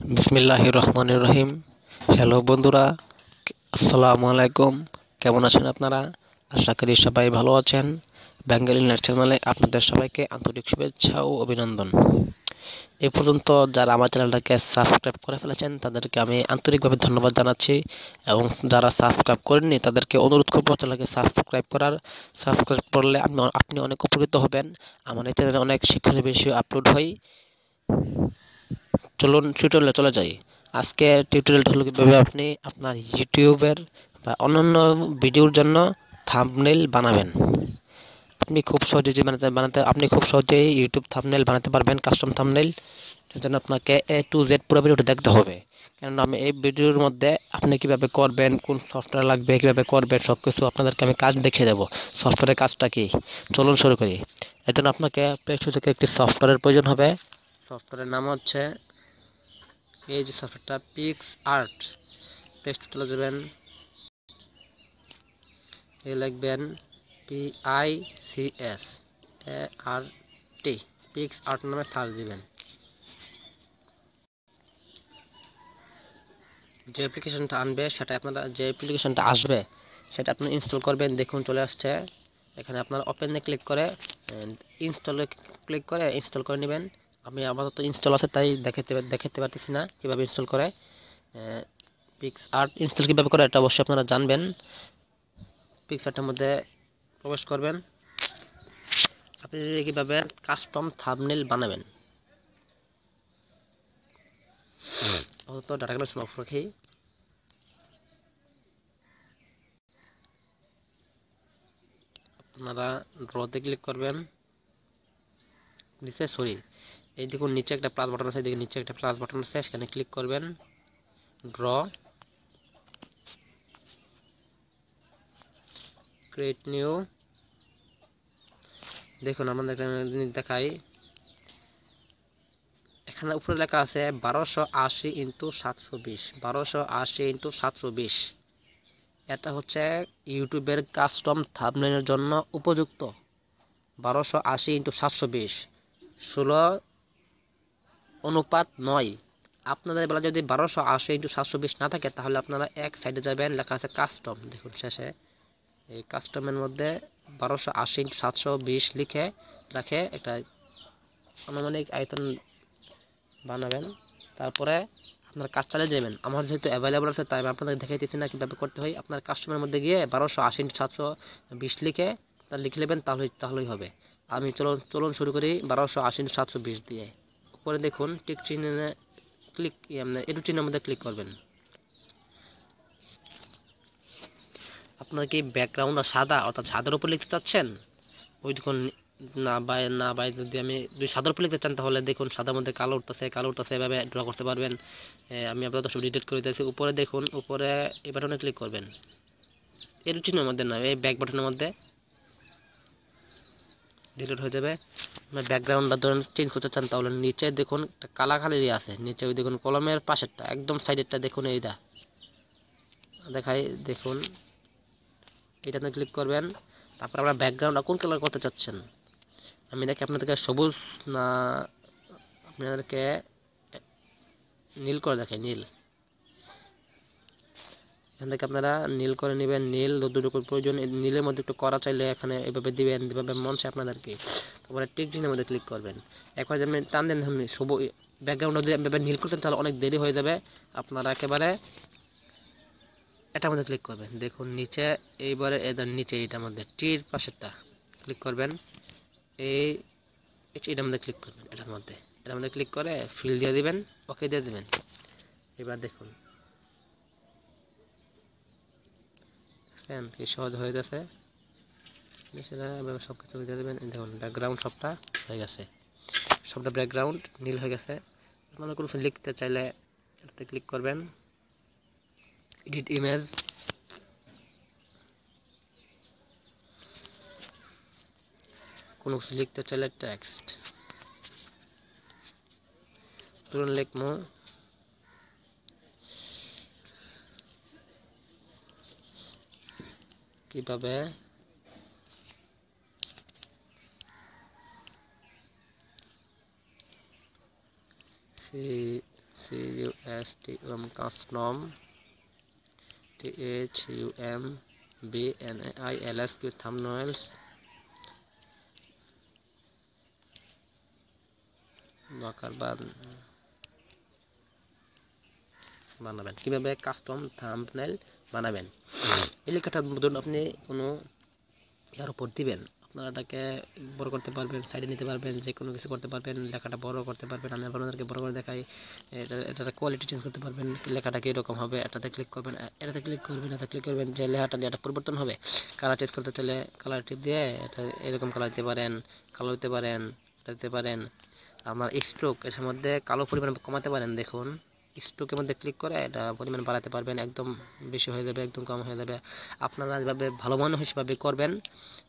বিসমিল্লাহির রহমানির রহিম। হ্যালো বন্ধুরা, আসসালামু আলাইকুম। কেমন আছেন আপনারা? আশা করি সবাই ভালো আছেন। বেঙ্গলি নেট চ্যানেলে আপনাদের সবাইকে আন্তরিক শুভেচ্ছা ও অভিনন্দন। এ পর্যন্ত যারা আমার চ্যানেলটাকে সাবস্ক্রাইব করে ফেলেছেন তাদেরকে আমি আন্তরিকভাবে ধন্যবাদ জানাচ্ছি, এবং যারা সাবস্ক্রাইব করেননি তাদেরকে অনুরোধ করবো চ্যানেলকে সাবস্ক্রাইব করলে আপনি অনেক উপকৃত হবেন। আমার এই চ্যানেলে অনেক শিক্ষণীয় বিষয় আপলোড হয়। চলুন টিউটোরিয়ালে চলে যাই। আজকে টিউটোরিয়ালটা হলো কিভাবে আপনি আপনার ইউটিউবের বা অন্যান্য ভিডিওর জন্য থাম্বনেইল বানাবেন। আপনি খুব সহজেই ইউটিউব থাম্বনেইল বানাতে পারবেন, কাস্টম থাম্বনেইল। এর জন্য আপনাকে A to Z পুরো ভিডিওটা দেখতে হবে, কারণ আমি এই ভিডিওর মধ্যে আপনি কিভাবে করবেন, কোন সফটওয়্যার লাগবে, কিভাবে করবেন, সবকিছু আপনাদেরকে আমি কাজ দেখিয়ে দেবো। সফটওয়্যারের কাজটা কি, চলুন শুরু করি। এর জন্য আপনাকে প্লে স্টোর থেকে একটি সফটওয়্যারের প্রয়োজন হবে। সফটওয়্যারের নাম হচ্ছে, এই যে সফটওয়্যারটা পিক্স আর্ট। প্লে স্টোরে চলে যাবেন, লিখবেন PICS পিক্স আর্ট নামে সার্চ দিবেন। যে অ্যাপ্লিকেশনটা আসবে সেটা আপনি ইনস্টল করবেন। দেখুন চলে আসছে। এখানে আপনার ওপেনে ক্লিক করে ইনস্টল করে নেবেন। আমি আপাতত ইনস্টল আছে তাই দেখাতে পারতেছি না কীভাবে ইনস্টল করে। পিক্স আর্ট ইনস্টল কীভাবে করে এটা অবশ্যই আপনারা জানবেন। পিক্স আর্টের মধ্যে প্রবেশ করবেন। আপনি কীভাবে কাস্টম থাম্বনেইল বানাবেন, আপাতত ডাটা কালেকশন অফ রাখি। আপনারা ড্রতে ক্লিক করবেন। এই দেখুন নিচে একটা প্লাস বাটন আছে, সেখানে ক্লিক করবেন। Draw, create new. দেখুন আমাদের দেখাই, এখানে উপরে লেখা আছে 1280x720 1280x720। এটা হচ্ছে ইউটিউবের কাস্টম থাম্বনেইলের জন্য উপযুক্ত। 1280x720 16:9। আপনাদের বেলা যদি 1280x720 না থাকে তাহলে আপনারা এক সাইডে যাবেন, লেখা আছে কাস্টম। দেখুন শেষে এই কাস্টমের মধ্যে 1280x720 লিখে রাখে একটা আনুমানিক আয়তন বানাবেন। তারপরে আপনার কাজ চালিয়ে যাবেন। আমার যেহেতু অ্যাভেলেবল আছে তাই আমি আপনাদের দেখাইতেছি না কীভাবে করতে হয়। আপনার কাস্টমের মধ্যে গিয়ে 1280x720 লিখে লিখে নেবেন, তাহলেই হবে। আমি চলুন শুরু করি 1280x720 দিয়ে। উপরে দেখুন টিক চিহ্নে এরো চিহ্নের মধ্যে ক্লিক করবেন। আপনার কি ব্যাকগ্রাউন্ড সাদা, অর্থাৎ সাদার উপর লিখতে চাচ্ছেন? ওই দেখুন না ভাই যদি যদি সাদার উপর লিখতে চান তাহলে দেখুন সাদার মধ্যে কালো উঠতেছে, এভাবে ড্র করতে পারবেন। আমি আপনাদের সব ডিলিট করে দিয়েছি। উপরে দেখুন, উপরে এই বাটনে ক্লিক করবেন। এর চিহ্নের মধ্যে না, এই ব্যাক বাটনের মধ্যে ডিলিট হয়ে যাবে। ব্যাকগ্রাউন্ডটা ধরুন চেঞ্জ করতে চান তাহলে নিচে দেখুন একটা কালা খালি আছে, নিচে ওই দেখুন কলমের পাশেরটা একদম সাইডেরটা দেখুন, এইটা দেখাই। দেখুন এটাতে ক্লিক করবেন। তারপর আমরা ব্যাকগ্রাউন্ডটা কোন কালার করতে চাচ্ছেন, আমি দেখি আপনাদেরকে সবুজ না আপনাদেরকে নীল করে দেখাই। নীল, এখান থেকে আপনারা নীল করে নেবেন। নীল যতটুকু প্রয়োজন, নীলের মধ্যে একটু করা চাইলে এখানে এভাবে দিবেন, যেভাবে মন চায় আপনাদেরকে। তারপরে টিক চিহ্নের মধ্যে ক্লিক করবেন। একবার যেমন টান দেন সবুজ ব্যাকগ্রাউন্ডটা যদি এভাবে নীল করতেন তাহলে অনেক দেরি হয়ে যাবে। আপনারা একেবারে এটার মধ্যে ক্লিক করবেন। দেখুন নিচে, এইবারে এদের নিচে এটার মধ্যে টির পাশেরটা ক্লিক করবেন। এটার মধ্যে ক্লিক করবেন। এটার মধ্যে ক্লিক করে ফিল দিয়ে দিবেন, ওকে দিয়ে দিবেন। এবার দেখুন কি সহজ হয়ে গেছে। সেটা সব কিছু দিয়ে দেবেন। দেখুন ব্যাকগ্রাউন্ড সবটা হয়ে গেছে, সবটা ব্যাকগ্রাউন্ড নীল হয়ে গেছে। আপনারা কোনো লিখতে চাইলে এটাতে ক্লিক করবেন, এডিট ইমেজ। কোনো কিছু লিখতে চাইলে টেক্সট ধরুন লিখবো কিভাবে CUSTOM custom THUMBNAILSQ thumbnails বানাবেন। কিভাবে কাস্টম থাম্বনেল বানাবেন, এই লেখাটা ধরুন আপনি কোনো ইয়ার উপর দিবেন, আপনারা এটাকে বড় করতে পারবেন, সাইডে নিতে পারবেন, যে কোনো কিছু করতে পারবেন, লেখাটা বড় করতে পারবেন। আমি আপনাদেরকে বড় করে দেখাই। এটার কোয়ালিটি চেঞ্জ করতে পারবেন, লেখাটা কীরকম হবে। এটাতে ক্লিক করবেন, এটাতে ক্লিক করবেন, এটাতে ক্লিক করবেন, যে লেখাটা এটা পরিবর্তন হবে। কালার চেঞ্জ করতে চাইলে কালার টিপ দিয়ে এটা এরকম কালার দিতে পারেন, কালো দিতে পারেন, এটা দিতে পারেন। আমার স্ট্রোক এর মধ্যে কালো পরিমাণ কমাতে পারেন। দেখুন স্ট্রোকের মধ্যে ক্লিক করে এটা পরিমাণ বাড়াতে পারবেন, একদম বেশি হয়ে যাবে, একদম কম হয়ে যাবে। আপনারা যেভাবে ভালো মনে হয় সেভাবে করবেন।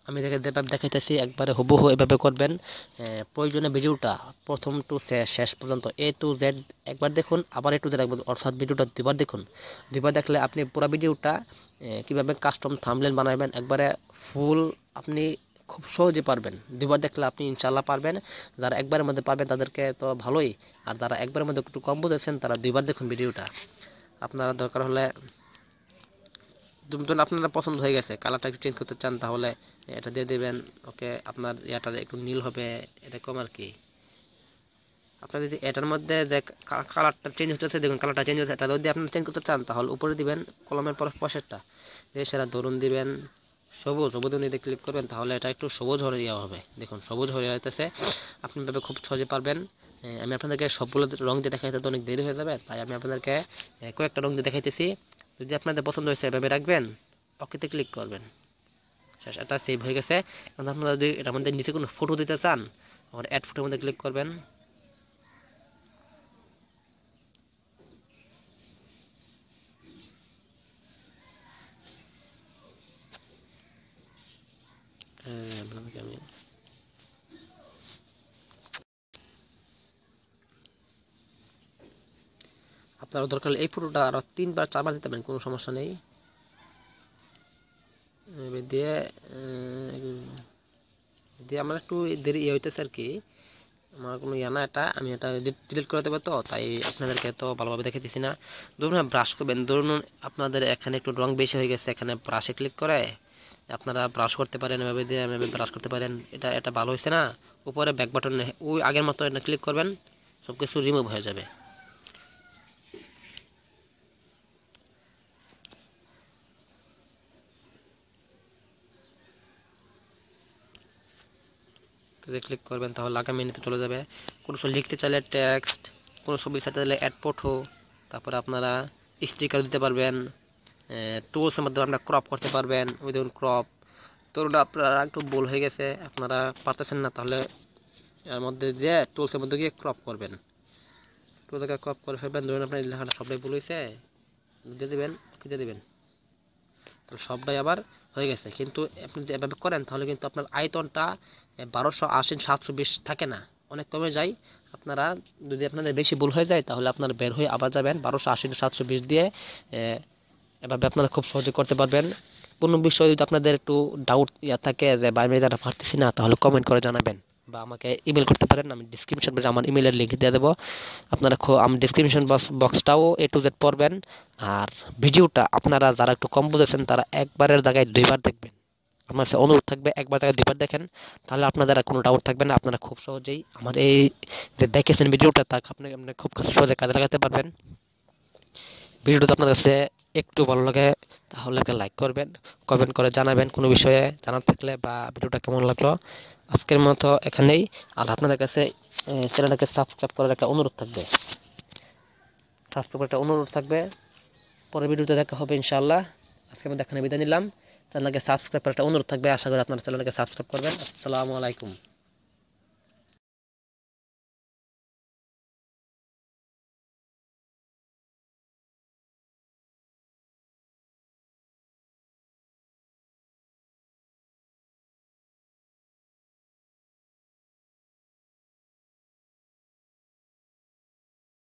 আমি যেভাবে দেখাইতেছি একবারে হুবহু এভাবে করবেন। প্রয়োজনে ভিডিওটা প্রথম টু শেষ পর্যন্ত A to Z একবার দেখুন, আবার A to Z একবার, অর্থাৎ ভিডিওটা দুবার দেখুন। দুবার দেখলে আপনি পুরো ভিডিওটা কীভাবে কাস্টম থাম্বনেল বানাবেন একবারে ফুল আপনি খুব সহজে পারবেন। দুবার দেখলে আপনি ইনশাল্লাহ পারবেন। যারা একবারের মধ্যে পারবেন তাদেরকে তো ভালোই, আর যারা একবারের মধ্যে একটু কম বুঝেছেন তারা দুইবার দেখুন ভিডিওটা। আপনারা দরকার হলে আপনারা পছন্দ হয়ে গেছে, কালারটা একটু চেঞ্জ করতে চান তাহলে এটা দিয়ে দেবেন। ওকে, আপনার ইয়াটা একটু নীল হবে এরকম আর কি। আপনার যদি এটার মধ্যে যে কালারটা চেঞ্জ হতেছে, দেখুন কালারটা চেঞ্জ হচ্ছে, এটা যদি আপনি চেঞ্জ করতে চান তাহলে উপরে দিবেন কলমের পর পশেরটা দিয়ে সেটা ধরুন দিবেন সবুজ, সবুজ নিতে ক্লিক করবেন, তাহলে এটা একটু সবুজ হয়ে যাওয়া হবে। দেখুন সবুজ হয়ে যাইতেছে, আপনি ভাবে খুব সহজে পারবেন। আমি আপনাদেরকে সবগুলো রং দিয়ে দেখাইতে তো অনেক দেরি হয়ে যাবে, তাই আমি আপনাদেরকে কয়েকটা রং দিয়ে দেখাইতেছি। যদি আপনাদের পছন্দ হয়েছে এভাবে রাখবেন, ওকেতে ক্লিক করবেন, শেষ, এটা সেভ হয়ে গেছে। এখন আপনারা যদি এটার মধ্যে নিচে কোনো ফটো দিতে চান, আবার অ্যাড ফটোর মধ্যে ক্লিক করবেন। আমি আপনার দরকার এই ফটোটা আরো 3বার 4বার দিতে পারেন, কোনো সমস্যা নেই। দিয়ে দিয়ে আমার একটু দেরি হইতেছে আর কি, আমার কোনো না, এটা আমি এটা ডিলিট করে দেবো, তো তাই আপনাদেরকে তো ভালোভাবে দেখাইতেছি না। ধরুন ব্রাশ করবেন, ধরুন আপনাদের এখানে একটু রং বেশি হয়ে গেছে, এখানে ব্রাশে ক্লিক করে আপনারা ব্রাশ করতে পারেন, এভাবে দিয়ে এভাবে ব্রাশ করতে পারেন। এটা ভালো হয়েছে না, উপরে ব্যাক বাটন ওই আগের মতো এটা ক্লিক করবেন, সব কিছু রিমুভ হয়ে যাবে। ক্লিক করবেন তাহলে আগামী মেনুতে চলে যাবে। কোনো কিছু লিখতে চাইলে টেক্সট, কোনো ছবি সাথে চাইলে অ্যাড ফটো, তারপরে আপনারা স্টিকার দিতে পারবেন। টুলসের মধ্যে আপনারা ক্রপ করতে পারবেন, ওই দেখুন ক্রপ। ধরুন আপনারা একটু ভুল হয়ে গেছে, আপনারা পারতেছেন না, তাহলে এর মধ্যে দিয়ে টুলসের মধ্যে গিয়ে ক্রপ করবেন, টুলটাকে ক্রপ করে ফেলবেন। ধরুন আপনার লেখাটা সবটাই ভুল হয়েছে, দিয়ে দেবেন, দিয়ে দেবেন, তাহলে সবটাই আবার হয়ে গেছে। কিন্তু আপনি যদি এভাবে করেন তাহলে কিন্তু আপনার আয়তনটা 1280 720 থাকে না, অনেক কমে যায়। আপনারা যদি আপনাদের বেশি ভুল হয়ে যায় তাহলে আপনারা বের হয়ে আবার যাবেন 1280 720 দিয়ে, এভাবে আপনারা খুব সহজে করতে পারবেন। কোনো বিষয়ে যদি আপনাদের একটু ডাউট থাকে যে ভাই আমি এটা পারতেছি না, তাহলে কমেন্ট করে জানাবেন বা আমাকে ইমেল করতে পারেন। আমি ডিসক্রিপশন বক্সে আমার ইমেলের লিঙ্ক দিয়ে দেবো, আপনারা আমি ডিসক্রিপশন বক্সটাও A to Z পড়বেন। আর ভিডিওটা আপনারা যারা একটু কম বুঝেছেন তারা একবারের জায়গায় দুইবার দেখবেন। আমার কাছে অনুরোধ থাকবে একবার জায়গায় দুইবার দেখেন, তাহলে আপনাদের আর কোনো ডাউট থাকবে না। আপনারা খুব সহজেই আমার এই যে দেখেছেন ভিডিওটা তা আপনি খুব সহজে কাজে লাগাতে পারবেন। ভিডিওটা আপনার কাছে একটু ভালো লাগে তাহলে একটা লাইক করবেন, কমেন্ট করে জানাবেন কোনো বিষয়ে জানার থাকলে, বা ভিডিওটা কেমন লাগলো। আজকের মতো এখানেই, আর আপনাদের কাছে চ্যানেলটাকে সাবস্ক্রাইব করার একটা অনুরোধ থাকবে, পরের ভিডিওতে দেখা হবে ইনশাআল্লাহ। আজকে আমি এখানে বিদায় নিলাম। চ্যানেলকে সাবস্ক্রাইব করার একটা অনুরোধ থাকবে, আশা করি আপনারা চ্যানেলকে সাবস্ক্রাইব করবেন। আসসালামু আলাইকুম।